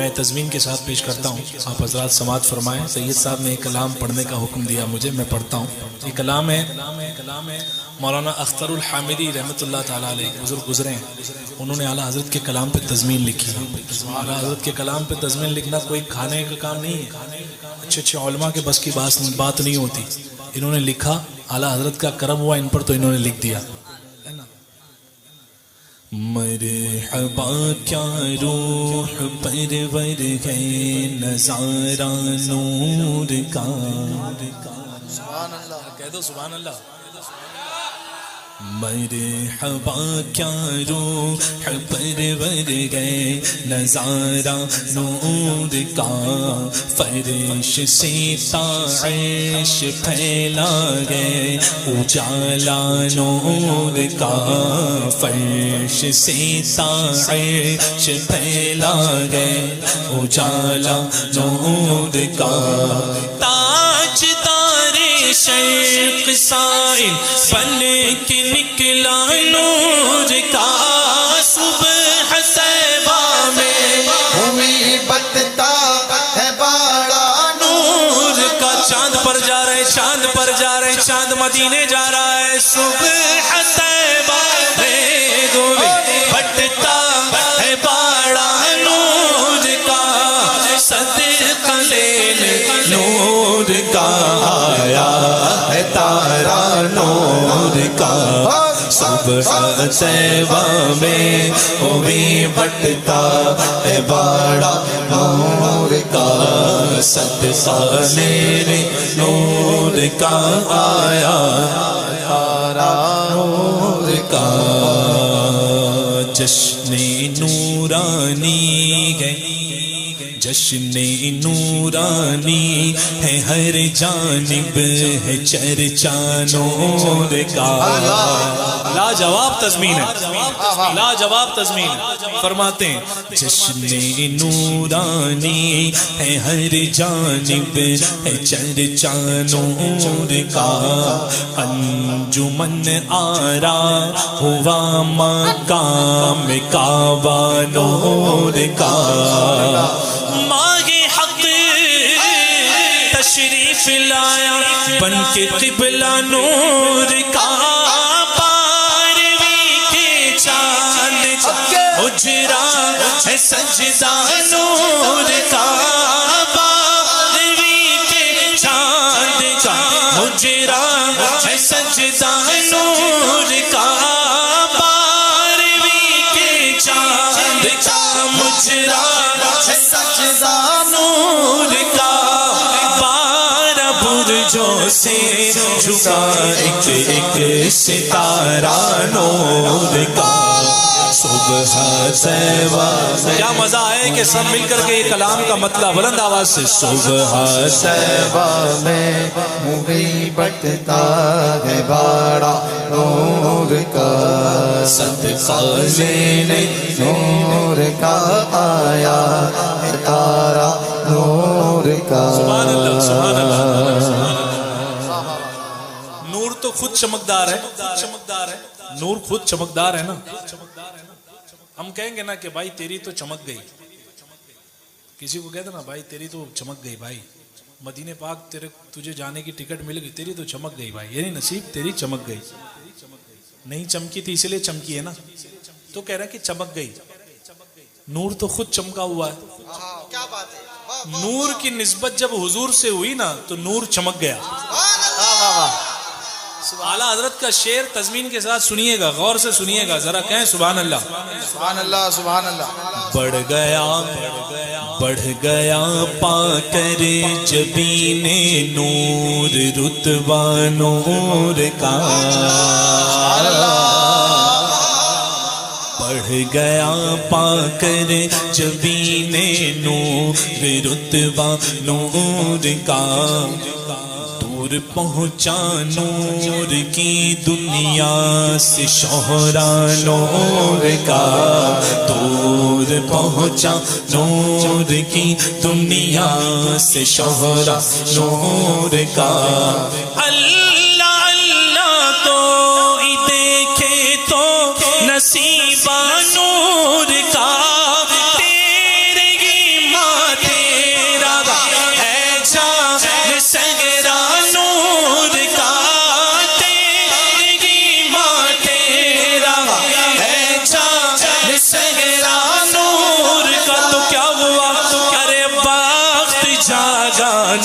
میں تضمین کے ساتھ پیش کرتا ہوں، آپ حضرات سماعت فرمائیں۔ سید صاحب نے ایک کلام پڑھنے کا حکم دیا مجھے، میں پڑھتا ہوں۔ یہ کلام ہے مولانا اختر الحامدی رحمۃ اللہ تعالیٰ علیہ، بزرگ گزرے ہیں، انہوں نے اعلیٰ حضرت کے کلام پہ تضمین لکھی ہے۔ اعلیٰ حضرت کے کلام پہ تضمین لکھنا کوئی کھانے کا کام نہیں ہے، اچھے اچھے علماء کے بس کی بات نہیں ہوتی۔ انہوں نے لکھا، اعلیٰ حضرت کا کرم ہوا ان پر تو انہوں نے لکھ دیا۔ مرحبا کیا روح پرور ہے نظارہ نور کا، سبحان اللہ، کہہ دو سبحان اللہ۔ مرحبا کیا روح پرور ہے نظارہ نور کا، فرش سے عرش پھیلا گئے اجالا نور کا، فرش سے عرش پھیلا گئے اجالا نور کا، تاج تارے شرق سائل بن کے نکلا نور کا، صبح طیبہ میں ہوئی بتتا ہے باڑا نور کا، چاند پر جا رہے چاند پر جا رہے چاند مدینے جا رہا ہے، صبح طیبہ میں ہوئی بتتا ہے باڑا نور کا، صدقہ لینے نور کا آیا ہے تارا نور کا، صبح طیبہ میں ہوئی بٹتا ہے باڑا نور کا، صدقہ لینے نور کا آیا تارا نور کا، جشن نورانی ہے جشن نورانی ہے ہر جانب ہے چرچا نور کا، لاجواب تضمین ہے، لاجواب تضمین ہے۔ فرماتے ہیں جشن نورانی ہے ہر جانب ہے چرچا نور کا، انجمن آرا ہوا مقام کعبہ نور کا، ماہ حق تشریف لایا بن کے قبلہ نور کا، بارہویں کے چاند اجرا ہے سجدہ نور کا، بارہویں کے چاند کا اجرا ہے سجدہ نور کا، بارہویں کے چاند کا مجرا سجدہ نور کا، بارہ برجوں سے جھکا ایک ایک ستارہ نور کا، صبح طیبہ میں کیا مزہ ہے کہ سب مل کر کے یہ کلام کا مطلب بلند آواز سے، صبح طیبہ میں ہوئی بٹتا ہے باڑا نور کا، صدقہ لینے نور کا آیا ہے تارا نور کا، سبحان اللہ سبحان اللہ۔ نور تو خود چمکدار ہے، نور خود چمکدار ہے نا۔ ہم کہیں گے نا کہ بھائی تیری تو چمک گئی، کسی کو کہتے نا بھائی تیری تو چمک گئی، بھائی مدینہ پاک تجھے جانے کی ٹکٹ مل گئی، تیری تو چمک گئی بھائی، یعنی نصیب تیری چمک گئی، نہیں چمکی تھی اس لیے چمکی ہے نا، تو کہہ رہا ہے کہ چمک گئی، نور تو خود چمکا ہوا ہے، کیا بات ہے، نور کی نسبت جب حضور سے ہوئی نا تو نور چمک گیا۔ اعلیٰ حضرت کا شعر تضمین کے ساتھ سنیے گا، غور سے سنیے گا، ذرا کہیں سبحان اللہ سبحان اللہ سبحان اللہ۔ بڑھ گیا پا کر جبین نور رتبہ نور کا، بڑھ گیا پا کر جبین نور رتبہ نور کا، دور پہنچا نور کی دنیا سے شہرا نور کا، دور پہنچا نور کی دنیا سے شہرا نور کا، اللہ اللہ کوئی دیکھے تو نصیبہ نور کا، تیرے ہی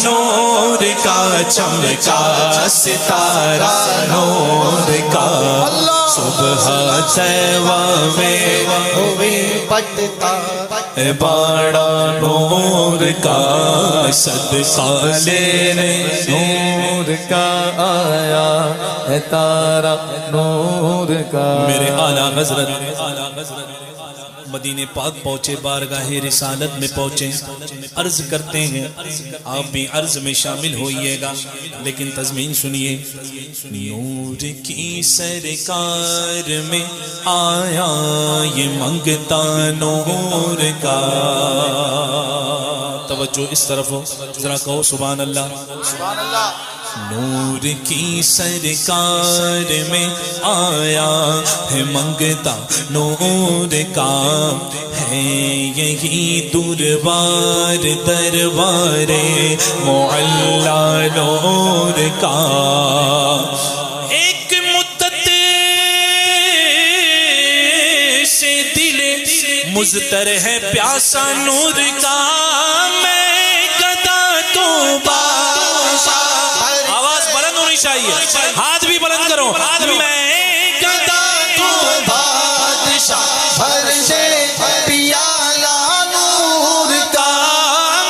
نور کا چمکا ستارہ نور کا صبح طیبہ میں ہوئی بٹتا باڑا نور کا صدقہ لینے نور کا آیا ہے تارا نور کا میرے اعلیٰ حضرت مدینہ پاک پہنچے، بارگاہ رسالت میں پہنچے، عرض کرتے ہیں آپ بھی عرض میں شامل ہوئیے گا، لیکن تضمین سنیے۔ نور کی سرکار میں آیا یہ منگتا نور کا، توجہ اس طرف ہو، ذرا کہو سبحان اللہ سبحان اللہ۔ نور کی سرکار میں آیا ہے منگتا نور کا، ہے یہی دربار دربار معلا نور کا، ایک مدت سے دل مضطر ہے پیاسا نور کا، میں گدا تو آواز بلند ہونی چاہیے، ہاتھ بھی بلند کرو، میں گدا تو بادشاہ بھر سے پیالہ نور کا،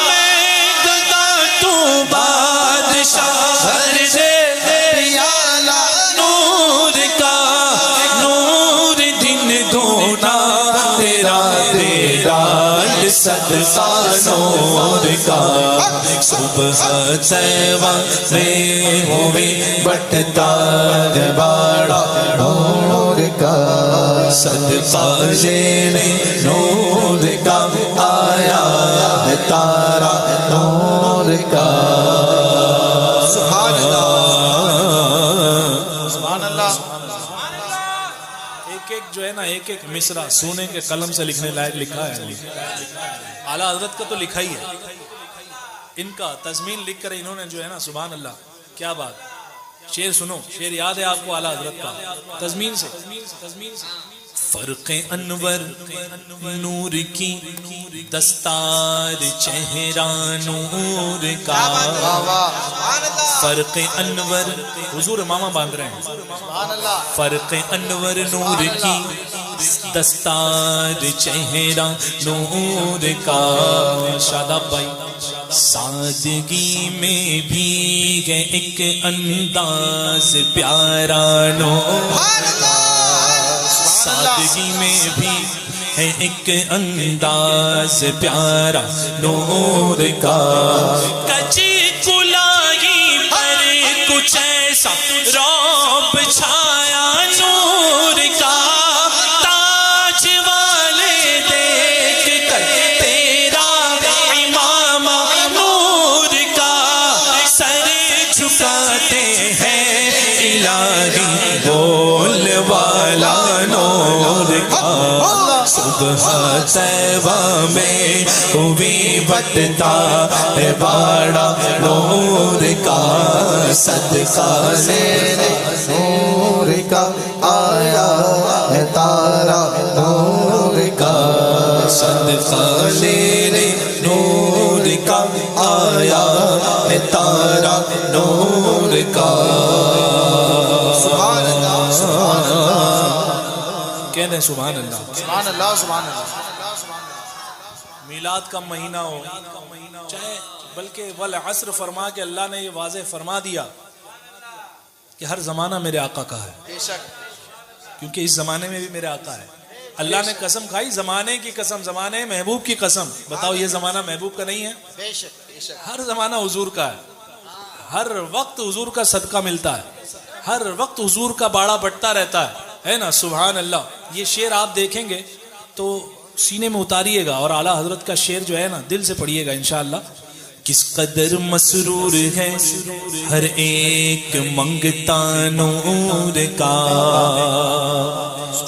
میں گدا تو بادشاہ بھر سے پیالہ نور کا، نور دن دھونا تیرا دیدار صدقہ نور کا، صبح طیبہ میں ہوئی بٹتا ہے باڑا نور کا، صدقہ لینے نور کا آیا ہے تارا نور کا۔ سبحان اللہ سبحان اللہ۔ ایک ایک جو ہے نا، ایک ایک مصرع سونے کے قلم سے لکھنے لائق لکھا ہے، اعلیٰ حضرت کا تو لکھا ہی ہے، ان کا تضمین لکھ کر انہوں نے جو ہے نا، سبحان اللہ کیا بات۔ شعر سنو، شعر یاد ہے آپ کو اعلیٰ حضرت کا، تضمین سے۔ فرق انور نور کی دستار چہرہ نور کا، فرق انور حضور ماما باندھ رہے ہیں، فرق انور نور کی دستار چہرہ نور کا، شاداب بھائی سادگی میں بھی ہے ایک انداز پیارا نور، سادگی میں بھی ہے ایک انداز پیارا نور کا، کچی کلائی پر کچھ ایسا رعب چھایا نور کا، تاج والے دیکھ کر تیرا امامہ نور کا، سر جھکاتے ہیں الہی بول والا نور کا، صبح طیبہ میں ہوئی بٹتا ہے باڑا نور کا، صدقہ لینے نور کا آیا ہے تارا نور کا، صدقہ لینے نور کا آیا ہے تارا نور کا۔ سبحان اللہ سبحان اللہ کہہ دیں سبحان اللہ۔ سبحان اللہ سبحان اللہ۔ میلاد کا مہینہ ہو چاہے، بلکہ والعصر فرما کے اللہ نے یہ واضح فرما دیا کہ ہر زمانہ میرے آقا کا ہے، بے شک کیونکہ اس زمانے میں بھی میرے آقا ہے۔ اللہ نے قسم کھائی، زمانے کی قسم، زمانے محبوب کی قسم، بتاؤ یہ زمانہ محبوب کا نہیں ہے؟ بے شک بے شک۔ ہر زمانہ حضور کا ہے، ہر وقت حضور کا صدقہ ملتا ہے، ہر وقت حضور کا باڑا بٹتا رہتا ہے نا، سبحان اللہ۔ یہ شعر آپ دیکھیں گے تو سینے میں اتاریے گا، اور اعلیٰ حضرت کا شعر جو ہے نا دل سے پڑھیے گا انشاءاللہ۔ کس قدر مسرور ہے ہر ایک منگتا نور کا،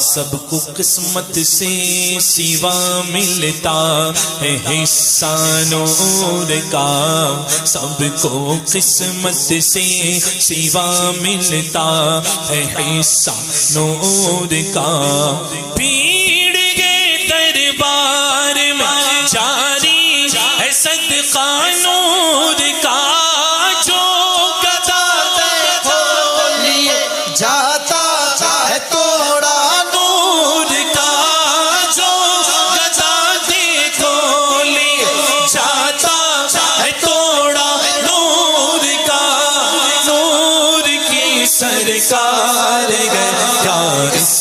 سب کو قسمت سے سوا ملتا ہے حصہ نور کا، سب کو قسمت سے سوا ملتا ہے حصہ نور کا، بھیڑ کے دربار میں جاری ہے صدقہ نور کا،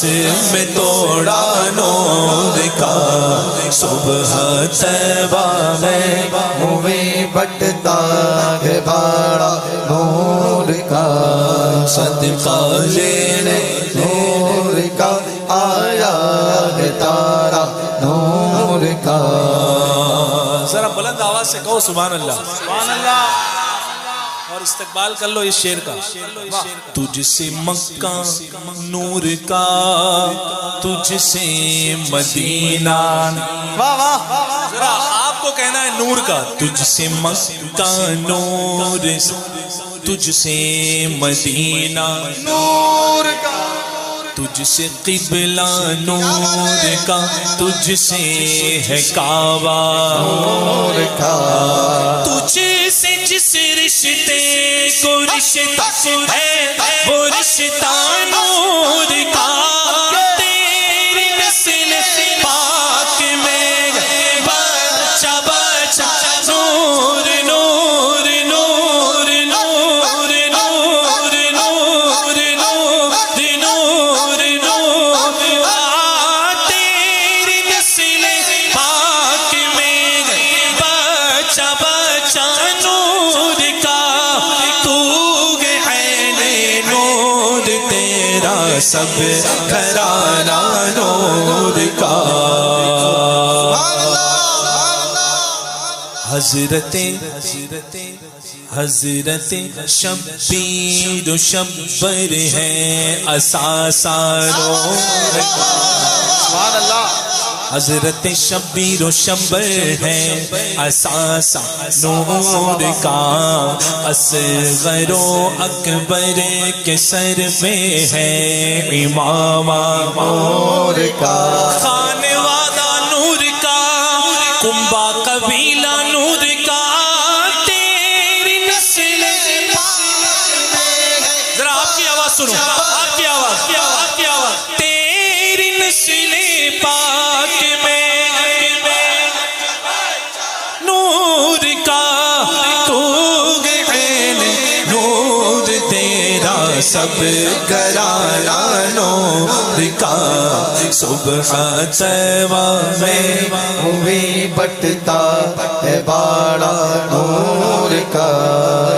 میں توڑا نور کا صبح طیبہ میں ہوئی بٹتا ہے باڑا نور کا صدقہ لینے نور کا آیا ہے تارا نور کا ذرا بلند آواز سے کہو سبحان اللہ سبحان اللہ اور استقبال کر لو اس شعر کا تجھ سے مکہ نور کا تجھ سے مدینہ ذرا آپ کو کہنا ہے نور کا تجھ سے مکہ نور تجھ سے مدینہ نور کا تجھ سے قبلہ نور کا تجھ سے ہے کعبہ نور کا تجھ سے جس رشتے کو رشتہ ہے وہ رشتہ نور کا تیری نسل پاک میں بچہ بچہ نور نور نور نور نور نور نور نور تیری نسل پاک میں بچہ بچہ نور کا تو عین نور تیرا سب گھرانہ نور کا حضرت شبیر و شبر ہیں اساسہ نور کا سبحان اللہ حضرت شبیر و شبر ہیں اساسہ نور کا اصغر و اکبر کے سر میں ہے امامہ نور کا خانوادہ نور کا کنبہ قبیلہ نور کا تیری نسل ذرا آپ کی آواز سنو آپ کی آواز تیری نسل پاک میں نور کا تو عین نور تیرا سب گھرانہ نور کا صبح طیبہ میں ہوئی بٹتا ہے باڑا نور کا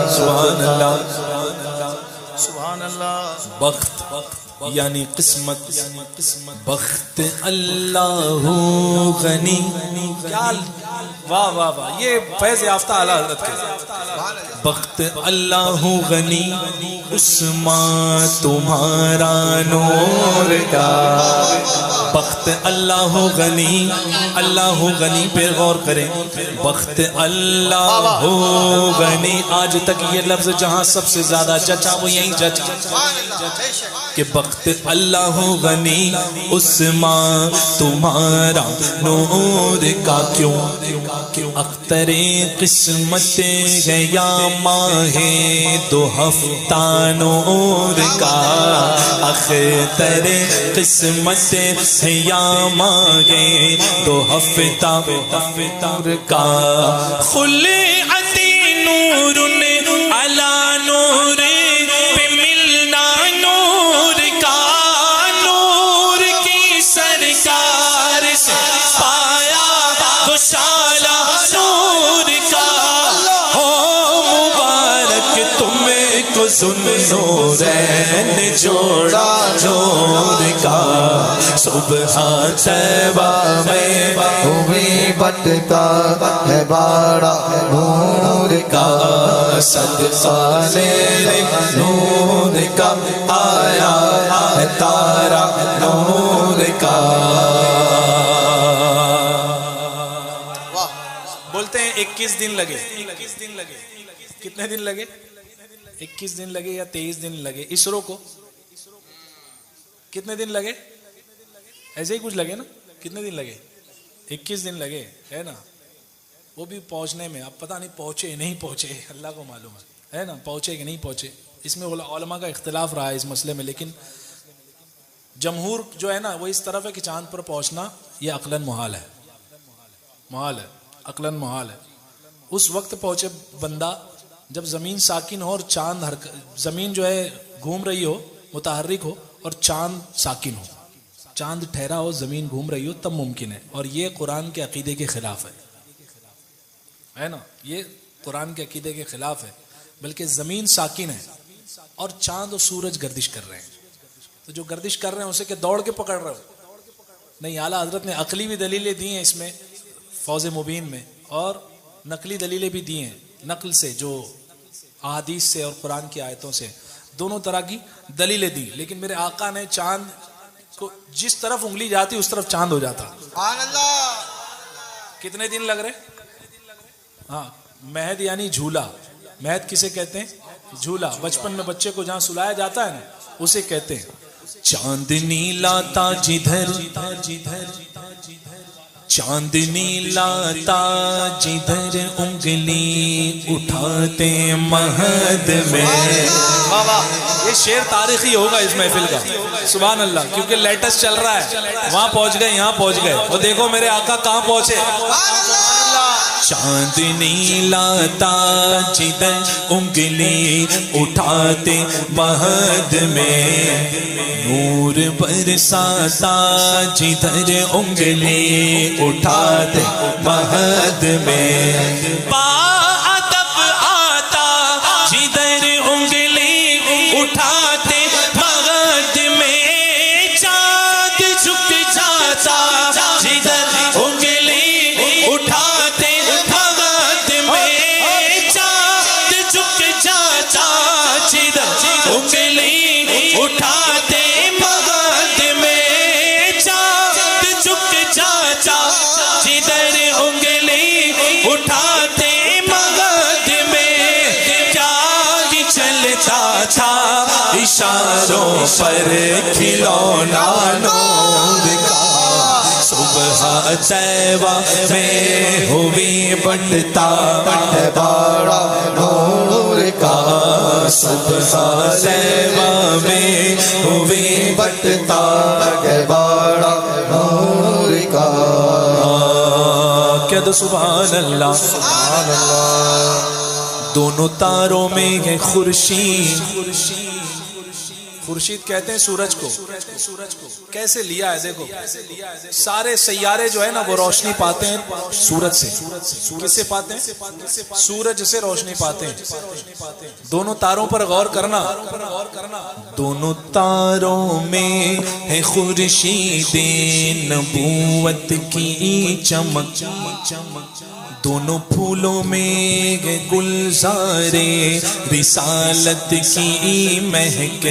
سبحان اللہ سبحان اللہ بخت یعنی قسمت بخت اللہ غنی واہ واہ واہ یہ فیض یافتہ اعلیٰ حضرت کے بخت اللہ غنی عثمان تمہارا نور کا بخت اللہ غنی پہ غور کریں بخت اللہ غنی آج تک یہ لفظ جہاں سب سے زیادہ جچا وہ یہی جچا کہ بخت اللہ غنی عثمان تمہارا نور کا کیوں اختر قسمت ہے یا ماہ دو ہفتہ نور کا اختر قسمت ہے یا ماہ دو ہفتہ نور کا خلعت نور علی نور پہ ملنا نور کا نور کی سرکار سے پایا گشالہ نور کا ہو مبارک تمہیں کو ذوالنورین جوڑا نور کا صبح طیبہ میں ہوئی بٹتا ہے باڑا نور کا صدقہ لینے نور کا آیا ہے تارا نور کا بولتے ہیں 21 دن لگے کتنے دن لگے 21 دن لگے یا 23 دن لگے اسرو کو کتنے دن لگے ایسے ہی کچھ لگے نا کتنے دن لگے 21 دن لگے ہے نا وہ بھی پہنچنے میں اب پتہ نہیں پہنچے نہیں پہنچے اللہ کو معلوم ہے نا پہنچے کہ نہیں پہنچے اس میں علماء کا اختلاف رہا ہے اس مسئلے میں لیکن جمہور جو ہے نا وہ اس طرف ہے کہ چاند پر پہنچنا یہ عقلاً محال ہے عقلاً محال ہے اس وقت پہنچے بندہ جب زمین ساکن ہو اور چاند زمین جو ہے گھوم رہی ہو متحرک ہو اور چاند ساکن ہو چاند ٹھہرا ہو زمین گھوم رہی ہو تب ممکن ہے، اور یہ قرآن کے عقیدے کے خلاف ہے نا، یہ قرآن کے عقیدے کے خلاف ہے، بلکہ زمین ساکن ہے اور چاند اور سورج گردش کر رہے ہیں، تو جو گردش کر رہے ہیں اسے کہ دوڑ کے پکڑ رہے ہو؟ نہیں، اعلیٰ حضرت نے عقلی بھی دلیلیں دی ہیں اس میں فوز مبین میں، اور نقلی دلیلیں بھی دی ہیں نقل سے، جو احادیث سے اور قرآن کی آیتوں سے، دونوں طرح کی دلیلیں دی، لیکن میرے آقا نے چاند کو جس طرف انگلی جاتی اس طرف چاند ہو جاتا۔ سبحان اللہ۔ کتنے دن لگ رہے؟ ہاں، مہد یعنی جھولا، مہد کسے کہتے ہیں؟ جھولا، بچپن میں بچے کو جہاں سلایا جاتا ہے نا اسے کہتے ہیں۔ چاندنی لاتا جدھر چاندنی لاتا جدھر انگلی اٹھاتے مہد میں۔ یہ شعر تاریخی ہوگا اس محفل کا، سبحان اللہ، کیونکہ لیٹسٹ چل رہا ہے، وہاں پہنچ گئے یہاں پہنچ گئے، اور دیکھو میرے آقا کہاں پہنچے۔ چاندنی لاتا جدھر انگلی اٹھاتے مہد میں، نور برساتا جدھر انگلی اٹھاتے مہد میں، باادب آتا جدھر انگلی اٹھاتے مہد میں، چاند جھک جاتا جدھر انگلی اٹھاتے مہد میں، چاند جھک جاتا جدھر انگلی اٹھاتے مہد میں، چاند جھک جاتا جدھر انگلی اٹھاتے مہد میں، کیا ہی چلتا تھا اشاروں پر کھلونا نور کا، صبح طیبہ میں ہوئی بٹتا ہے بڑا نور کا، صبح طیبہ میں ہوئی بٹتا ہے بڑا نور کا۔ کہہ دو سبحان اللہ، سبحان اللہ۔ دونوں تاروں میں ہے خورشید، خورشید کہتے ہیں سورج کو، کیسے لیا ہے دیکھو، سارے سیارے جو ہے نا وہ روشنی پاتے ہیں سورج سے، کس سے پاتے ہیں؟ سورج سے روشنی پاتے ہیں۔ دونوں تاروں پر غور کرنا، دونوں تاروں میں ہے خورشید نبوت کی چمک، دونوں پھولوں میں ہے گلزار رسالت کی مہک،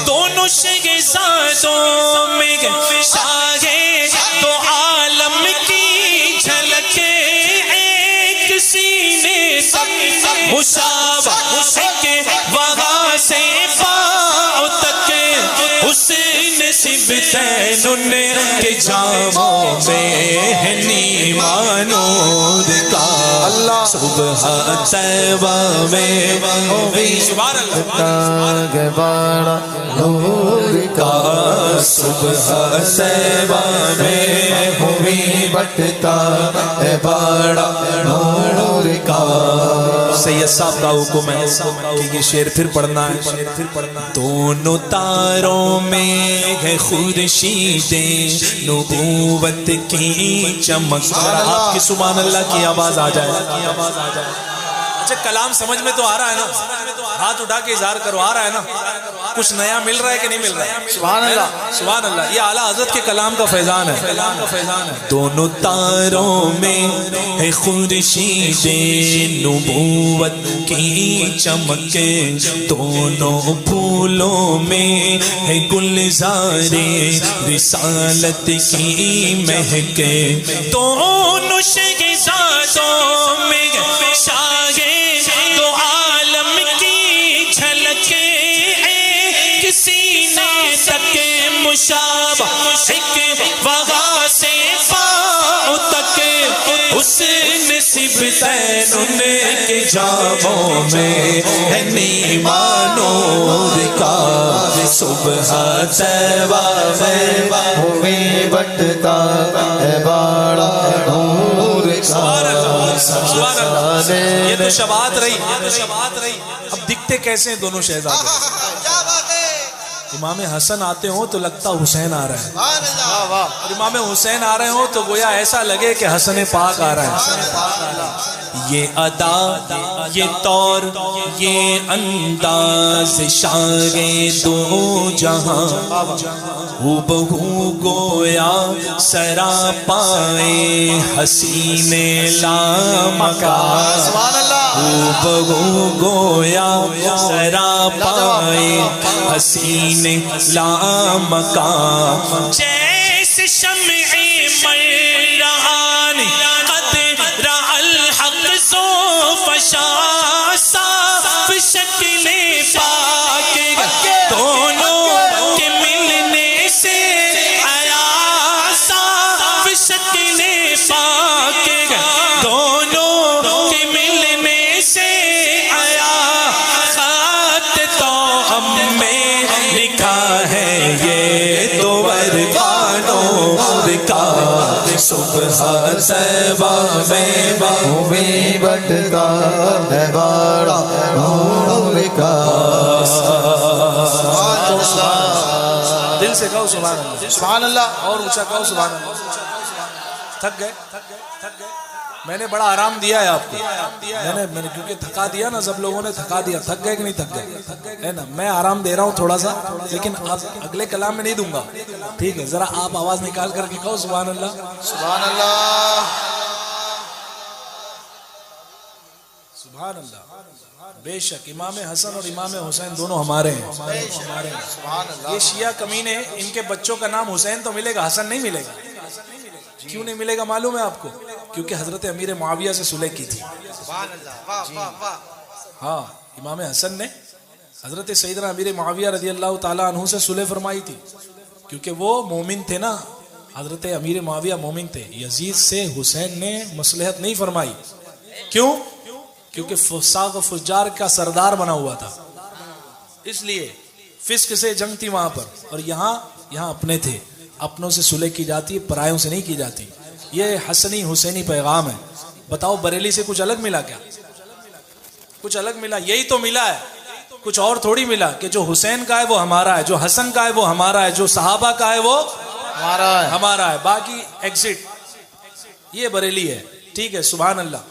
دونوں شہزادوں میں ہے شاہ دو عالم کی جھلک، ایک سینے تک مشابہ ایک وہاں سے پاؤں تک، حسین سبتین ان کے جاموں میں ہے نیما نور کا، صبح طیبہ میں ہوئی بڑا نور کا، صبح طیبہ میں ہوئی بٹتا ہے بڑا نور کا۔ سید صاحب کا حکم ہے کہ یہ شعر پھر پڑھنا ہے۔ دونوں تاروں میں ہے خورشید نبوت کی چمک، آپ کی سبحان اللہ کی آواز آ جائے۔ اچھا کلام سمجھ میں تو آ رہا ہے نا؟ ہاتھ اٹھا کے اظہار کرو، آ رہا ہے نا؟ کچھ نیا مل رہا ہے کہ نہیں مل رہا ہے؟ سبحان اللہ، سبحان اللہ، یہ اعلیٰ حضرت کے کلام کا فیضان ہے۔ دونوں تاروں میں ہے خورشید نبوت کی چمک، دونوں پھولوں میں ہے گلزار رسالت کی مہک، دونوں شہزادوں میں شاہ دو عالم کی جھلک، ایک سینے تک مشابہ ایک وہاں سے پاؤں تک، حسین سبتین ان کے جاموں میں ہے نیما نور کا، صبح طیبہ میں ہوئی بٹتا ہے بڑا نور کا۔ یہ تو شباہت رہی، اب دکھتے کیسے ہیں دونوں شہزادے؟ امام حسن آتے ہوں تو لگتا حسین آ رہا ہے، اور امام حسین آ رہے ہوں تو گویا ایسا لگے کہ حسن پاک آ رہا ہے۔ یہ ادا، یہ طور، یہ انداز شاہ دو جہاں، ہو بہو گویا سرا پائے حسین لامکان، ہو بہو گویا سرا پائے حسین لامکان، جیسے شمع مرعان قد رأى الحق فشا، صاف شکل پاک دونوں کے ملنے سے آیا، صاف شکل پاک دونوں کے ملنے سے آیا، خط تو ہم میں لکھا ہے یہ تو ورقانوں کا، صبح طیبہ میں بٹتا ہے بڑا نور کا، دل سے کہو سبحان اللہ، سبحان اللہ، اور اونچا کہو سبحان اللہ۔ تھک گئے؟ میں نے بڑا آرام دیا ہے آپ کو، میں نے کیونکہ تھکا دیا نا، سب لوگوں نے تھکا دیا۔ تھک گئے کہ نہیں تھک گئے؟ ہے نا، میں آرام دے رہا ہوں تھوڑا سا، لیکن آپ اگلے کلام میں نہیں دوں گا، ٹھیک ہے؟ ذرا آپ آواز نکال کر کے کہو سبحان اللہ، سبحان اللہ، سبحان اللہ۔ بے شک امام حسن اور امام حسین دونوں ہمارے ہیں، یہ شیعہ کمینے، ان کے بچوں کا نام حسین تو ملے گا، حسن نہیں ملے گا۔ کیوں نہیں ملے گا معلوم ہے آپ کو؟ کیونکہ حضرت امیر معاویہ سے صلح کی تھی۔ ہاں، امام حسن نے حضرت سیدنا امیر معاویہ رضی اللہ تعالیٰ عنہ سے صلح فرمائی تھی، کیونکہ وہ مومن تھے نا، حضرت امیر معاویہ مومن تھے۔ یزید سے حسین نے مصلحت نہیں فرمائی، کیوں؟ کیونکہ فساق و فجار کا سردار بنا ہوا تھا، اس لیے فسق سے جنگ تھی وہاں پر، اور یہاں اپنے تھے، اپنوں سے صلح کی جاتی ہے، پرایوں سے نہیں کی جاتی۔ یہ حسنی حسینی پیغام ہے۔ بتاؤ بریلی سے کچھ الگ ملا کیا؟ کچھ الگ ملا؟ یہی تو ملا ہے، کچھ اور تھوڑی ملا کہ جو حسین کا ہے وہ ہمارا ہے، جو حسن کا ہے وہ ہمارا ہے، جو صحابہ کا ہے وہ ہمارا ہے، باقی ایگزٹ۔ یہ بریلی ہے، ٹھیک ہے؟ سبحان اللہ۔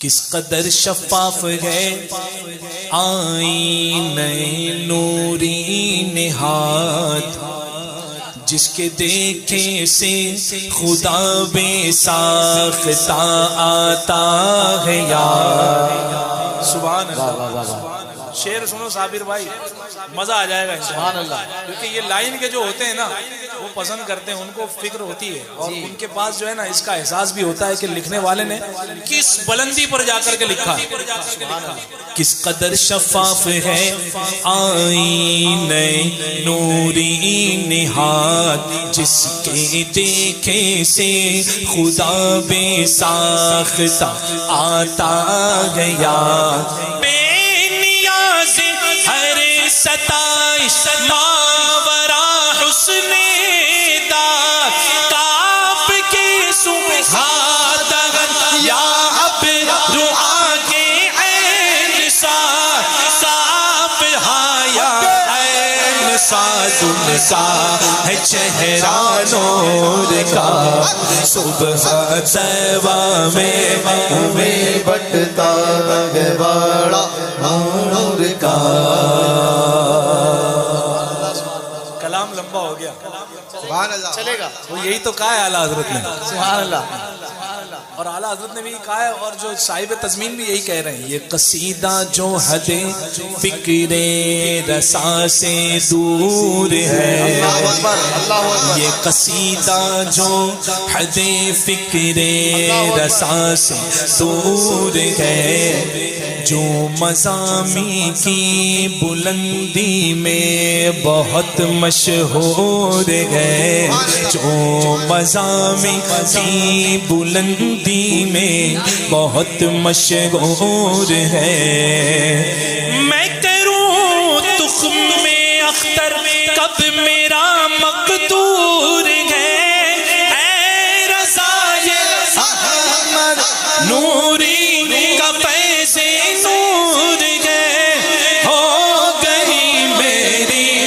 کس قدر شفاف ہے آئینہ نوری نہاد، جس کے دیکھے سے خدا بے ساختہ آتا ہے یاد۔ سبحان اللہ۔ شعر سنو صابر بھائی، مزہ آ جائے گا سبحان اللہ، کیونکہ یہ لائن کے جو ہوتے ہیں نا وہ پسند کرتے ہیں، ان کو فکر ہوتی ہے، اور ان کے پاس جو ہے نا اس کا احساس بھی ہوتا ہے کہ لکھنے والے نے کس بلندی پر جا کر کے لکھا ہے۔ کس قدر شفاف ہے آئینہ نوری نہاد، جس کے دیکھے سے خدا بے ساختہ آتا ہے یاد، ستائش ماورا حسن دار، کاپ کے سبحان یا اب دعا کے عین صاف ہایا عین ساز ان کا ہے چہرہ نور کا، صبح طیبہ میں بٹتا ہے بڑا نور کا۔ کلام لمبا ہو گیا، سبحان اللہ، چلے گا۔ وہ یہی تو کہا ہے اعلیٰ حضرت نے، سبحان اللہ، اور اعلیٰ حضرت نے بھی کہا ہے، اور جو صاحب تضمین بھی یہی کہہ رہے ہیں۔ یہ قصیدہ جو حد فکر رسا سے دور ہے، یہ قصیدہ جو حد فکر رسا سے دور ہے، جو مضامی کی بلندی میں بہت مشہور ہے، جو مضامی کی بلندی میں بہت مشہور ہے، میں کروں تخم میں اختر کب میرا مقدور ہے، اے رضائے احمد نوری کا فیض نور ہے، ہو گئی میری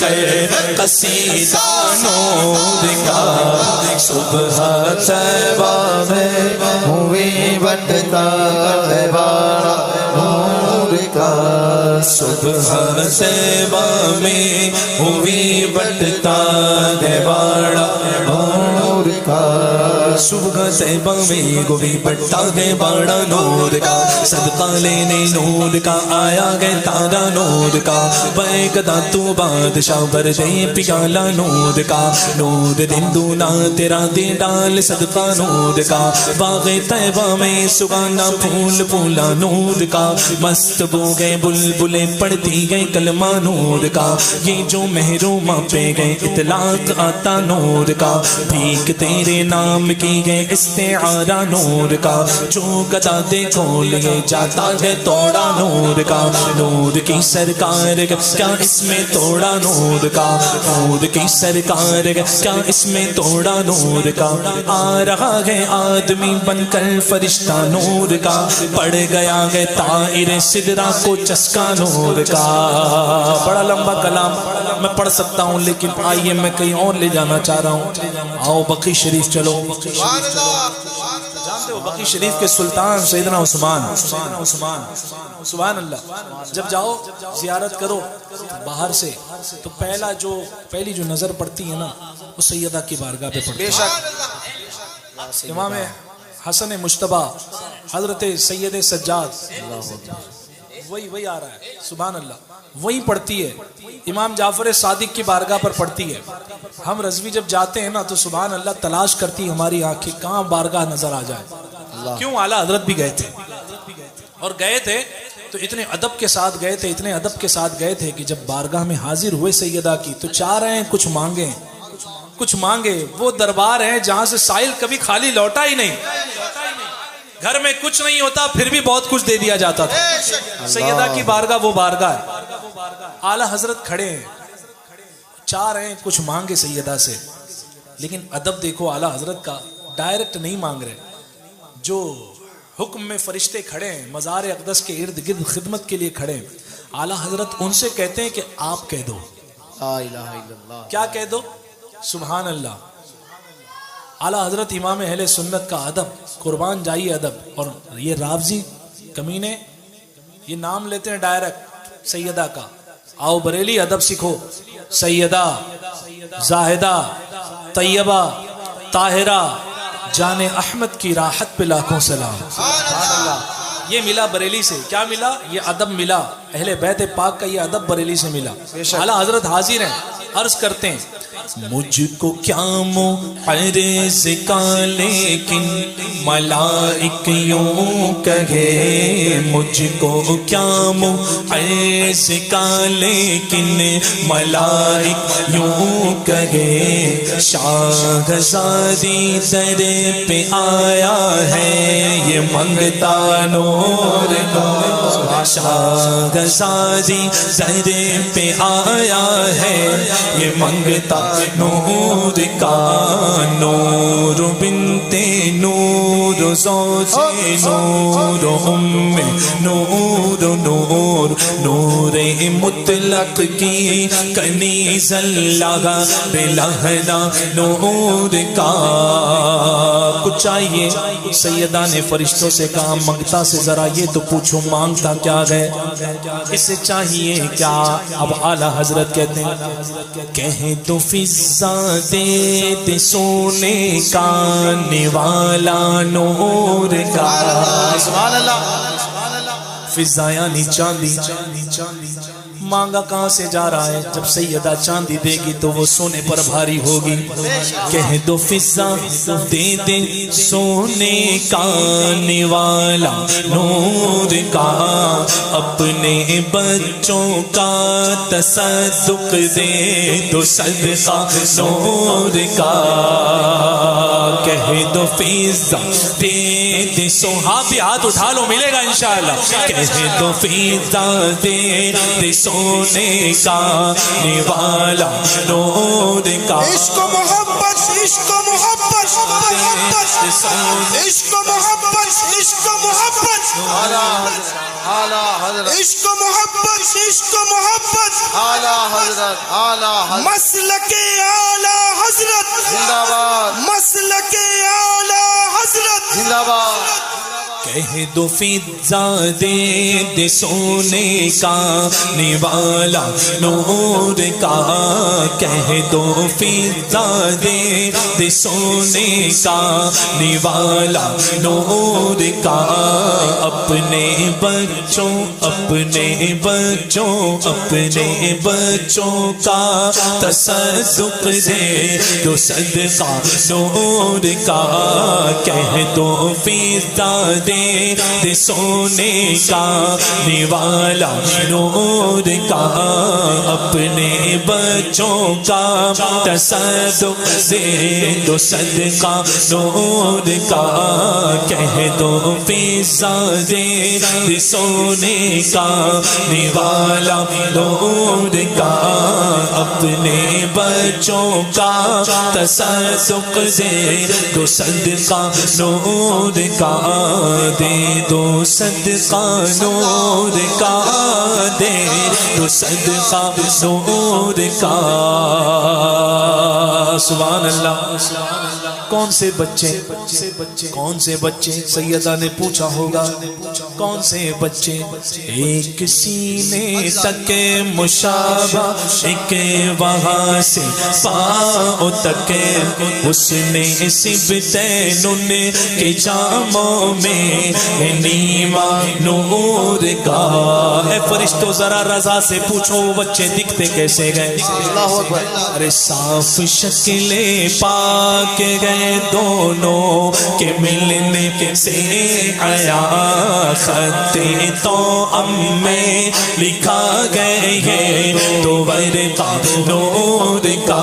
کر قصیدہ نور کا صبح طیبہ میں ہوئی بٹتا ہے باڑا نور کا صبح طیبہ میں ہوئی بٹتا ہے باڑا نور کا صبح طیبہ میں ہوئی بٹتا ہے باڑا نور کا صدقہ لینے نور کا آیا گئے تارا نور کا بے گدا تو بادشاہ بھر دے پیالہ نور کا نور دن دونا تیرا دے ڈال صدقہ نور کا باغ طیبہ میں سگانا پھول پھولا نور کا مست بو گئے بلبلیں پڑھتی گئے کلمہ نور کا یہ جو محرومہ پہ گئے اطلاق آتا نور کا بھیک تیرے نام کی گئے استعارہ نور کا جو گدا دیکھو لے جاتا ہے توڑا نور کا نور کی سرکار کیا اس میں توڑا نور کا نور کی سرکار کیا اس میں توڑا نور کا آ رہا ہے آدمی بن کر فرشتہ نور کا پڑ گیا ہے طائر سدرا کو چسکا نور کا بڑا لمبا کلام میں پڑھ سکتا ہوں لیکن آئیے میں کہیں اور لے جانا چاہ رہا ہوں آؤ بقی شریف چلو جانتے ہو بقی شریف کے سلطان سیدنا عثمان سبحان اللہ جب جاؤ زیارت کرو باہر سے تو پہلی جو نظر پڑتی ہے نا وہ سیدہ کی بارگاہ پہ پڑتی ہے امام حسن مجتبی حضرت سید سجاد وہی آ رہا ہے سبحان اللہ وہی پڑھتی ہے امام جعفر صادق کی بارگاہ پر پڑھتی ہے ہم رضوی جب جاتے ہیں نا تو سبحان اللہ تلاش کرتی ہماری آنکھیں کہاں بارگاہ نظر آ جائے کیوں اعلیٰ حضرت بھی گئے تھے اور گئے تھے تو اتنے ادب کے ساتھ گئے تھے کہ جب بارگاہ میں حاضر ہوئے سیدہ کی تو چاہ رہے ہیں کچھ مانگے وہ دربار ہے جہاں سے سائل کبھی خالی لوٹا ہی نہیں گھر میں کچھ نہیں ہوتا پھر بھی بہت کچھ دے دیا جاتا تھا سیدہ کی بارگاہ وہ بارگاہ ہے اعلیٰ حضرت کھڑے ہیں چاہ رہے ہیں کچھ مانگے سیدہ سے لیکن ادب دیکھو اعلیٰ حضرت کا ڈائریکٹ نہیں مانگ رہے جو حکم میں فرشتے کھڑے ہیں مزار اقدس کے ارد گرد خدمت کے لیے کھڑے ہیں اعلیٰ حضرت ان سے کہتے ہیں کہ آپ کہہ دو لا الہ الا اللہ کیا کہہ دو سبحان اللہ اعلیٰ حضرت امام اہل سنت کا ادب قربان جائیے ادب اور یہ رافضی کمینے یہ نام لیتے ہیں ڈائریکٹ سیدہ کا آؤ بریلی ادب سیکھو سیدہ زاہدہ طیبہ طاہرہ جان احمد کی راحت پہ لاکھوں سلام یہ ملا بریلی سے کیا ملا یہ ادب ملا اہل بیت پاک کا یہ ادب بریلی سے ملا اعلیٰ حضرت حاضر ہیں عرض کرتے ہیں مجھ کو کیا معرض کا لیکن ملائک یوں کہے مجھ کو کیا معرض کا لیکن ملائک یوں کہے شاہزادی در پہ آیا ہے یہ منگتا نور کا شاہزادی در پہ آیا ہے یہ منگتا نور کا نور بنت نور زوج نور ام نور نور نور مطلق کی کنیز اللہ بلہنا نور کا کچھ چاہیے سیدہ نے فرشتوں سے کہا منگتا سے ذرا یہ تو پوچھو مانگتا کیا گئے اسے چاہیے کیا اب اعلیٰ حضرت کہتے ہیں کہہ تو فضا دے سونے کا نوالا نور کا سبحان اللہ فضا یعنی چاندی مانگا کہاں سے جا رہا ہے جب سیدہ چاندی دے گی تو وہ سونے پر بھاری ہوگی کہہ دو فضا دے دے سونے کا نوالا نور کا اپنے بچوں کا تصدق دے دو صدقہ نور کا کہہ دو فضا دے دے ہاتھ اٹھا لو ملے گا انشاءاللہ کہہ دو فضا دے دے سونے کا نوالا نور کا عشق و محبت عشق و محبت عشق و محبت عشق و محبت اعلیٰ حضرت عشق و محبت عشق و محبت اعلیٰ حضرت اعلیٰ حضرت مسلک اعلی حضرت زندہ باد مسلک اعلی حضرت زندہ باد کہہ دو فضا دے دے سونے کا نوالا نور کا کہہ دو فضا دے دے سونے کا نوالا نور کا اپنے بچوں اپنے بچوں اپنے بچوں کا تصدق دے دو صدقہ نور کا کہہ دو فضا دے سونے کا نوالا نور کا اپنے بچوں کا تصدق دے دو صدقہ نور کا کہہ دو فضا دے سونے کا نوالا نور کا اپنے بچوں کا تصدق دے دو صدقہ نور کا دے دو صدقہ نور کا دے دو صدقہ نور کا سبحان اللہ کون سے بچے کون سے بچے سیدہ نے پوچھا ہوگا کون سے بچے ایک سینے تک مشابہ ایک وہاں سے پاؤں تک اس نے سبتین کے جاموں میں نیما نور کا اے فرشتوں ذرا رضا سے پوچھو وہ بچے دکھتے کیسے گئے ارے صاف شکل پاک گئے دونوں کے ملنے سے آیا خط تو میں لکھا گئے ہیں تو ورقہ نور کا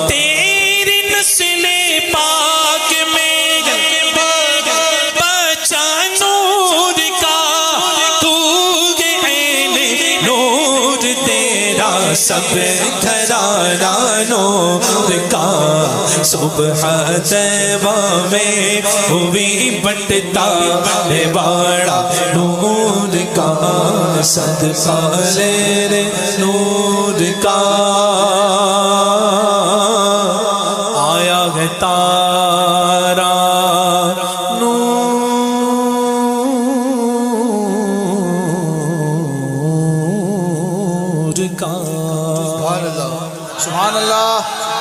تیری نسل پاک میں بچہ نور کا تو عین نور تیرا سب گھرانہ نور کا صبح طیبہ میں ہوئی بٹتا باڑا نور کا صدقہ لے رے نور کا آیا ہے تارا نور کا سبحان اللہ